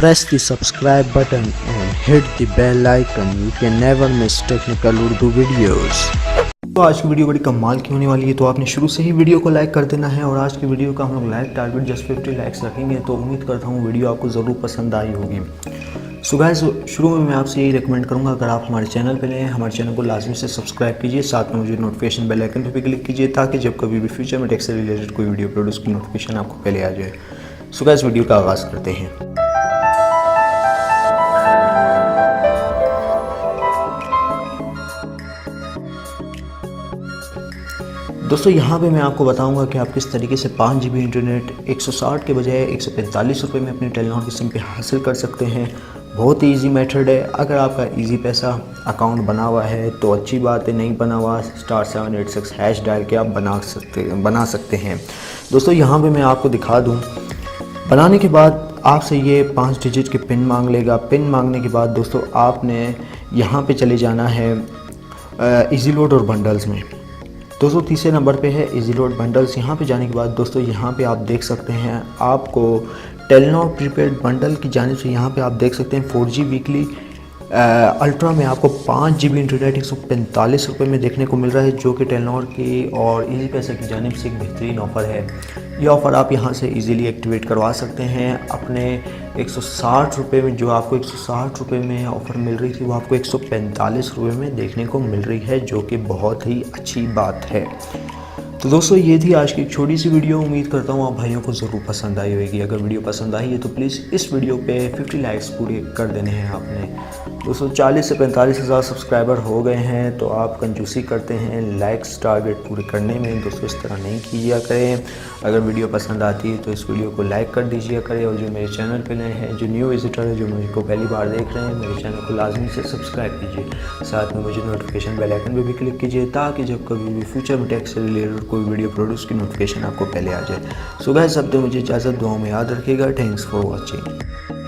Press the subscribe button and hit the bell icon. You can never miss technical Urdu videos. तो आज की video बड़ी कमाल की होने वाली है, तो आपने शुरू से ही वीडियो को लाइक कर देना है। और आज की वीडियो का हम लोग लाइक टारगेट जस्ट 50 लाइक्स रखेंगे, तो उम्मीद करता हूँ वीडियो आपको ज़रूर पसंद आई होगी। सो गाइस, शुरू में मैं आपसे यही रिकमेंड करूँगा, अगर आप हमारे चैनल पर नए हैं, हमारे चैनल को लाजमी से सब्सक्राइब कीजिए, साथ में मुझे नोटिफिकेशन बेल आइकन पर भी क्लिक कीजिए, ताकि जब कभी भी फ्यूचर में टेक से रिलेटेड कोई वीडियो प्रोड्यूस की नोटिफिकेशन आपको पहले आ जाए। सो गाइस, वीडियो का आगाज़ करते हैं। दोस्तों, यहाँ पे मैं आपको बताऊंगा कि आप किस तरीके से 5 GB इंटरनेट 160 के बजाय 145 रुपये में अपनी टेलीनॉर की सिम पे हासिल कर सकते हैं। बहुत ही इजी मेथड है। अगर आपका इजी पैसा अकाउंट बना हुआ है तो अच्छी बात है, नहीं बना हुआ *786# डाल के आप बना सकते हैं। दोस्तों, यहाँ पे मैं आपको दिखा दूँ, बनाने के बाद आपसे ये 5 डिजिट के पिन मांग लेगा। पिन मांगने के बाद दोस्तों आपने यहाँ पे चले जाना है इजी लोड और बंडल्स में। दोस्तों, तीसरे नंबर पे है इजी लोड बंडल्स। यहाँ पे जाने के बाद दोस्तों यहाँ पे आप देख सकते हैं, आपको टेलीनॉर प्रीपेड बंडल की जानिब से यहाँ पे आप देख सकते हैं 4G वीकली अल्ट्रा में आपको 5 GB इंटरनेट 145 रुपये में देखने को मिल रहा है, जो कि टेलीनॉर की और इजी पैसा की जानिब से एक बेहतरीन ऑफ़र है। ये ऑफ़र आप यहाँ से इजीली एक्टिवेट करवा सकते हैं। अपने 160 रुपये में, जो आपको 160 रुपये में ऑफ़र मिल रही थी, वो आपको 145 रुपये में देखने को मिल रही है, जो कि बहुत ही अच्छी बात है। तो दोस्तों, ये थी आज की एक छोटी सी वीडियो। उम्मीद करता हूँ आप भाइयों को ज़रूर पसंद आई होगी। अगर वीडियो पसंद आई है तो प्लीज़ इस वीडियो पे 50 लाइक्स पूरे कर देने हैं आपने। दोस्तों, 40 से 45 हज़ार सब्सक्राइबर हो गए हैं, तो आप कंजूसी करते हैं लाइक्स टारगेट पूरे करने में। दोस्तों, इस तरह नहीं कीजिए करें। अगर वीडियो पसंद आती है तो इस वीडियो को लाइक कर दीजिए करें। और जो मेरे चैनल पर नए हैं, जो न्यू विजिटर है, जो मुझे को पहली बार देख रहे हैं, मेरे चैनल को लाजमी से सब्सक्राइब कीजिए। साथ में मुझे नोटिफिकेशन बेल आइकन पर भी क्लिक कीजिए, ताकि जब कभी भी फ्यूचर में टेक से रिलेटेड कोई वीडियो प्रोड्यूस की नोटिफिकेशन आपको पहले आ जाए। सो गाइस, अब तो मुझे इजाज़त, दुआओं में याद रखिएगा। Thanks for watching.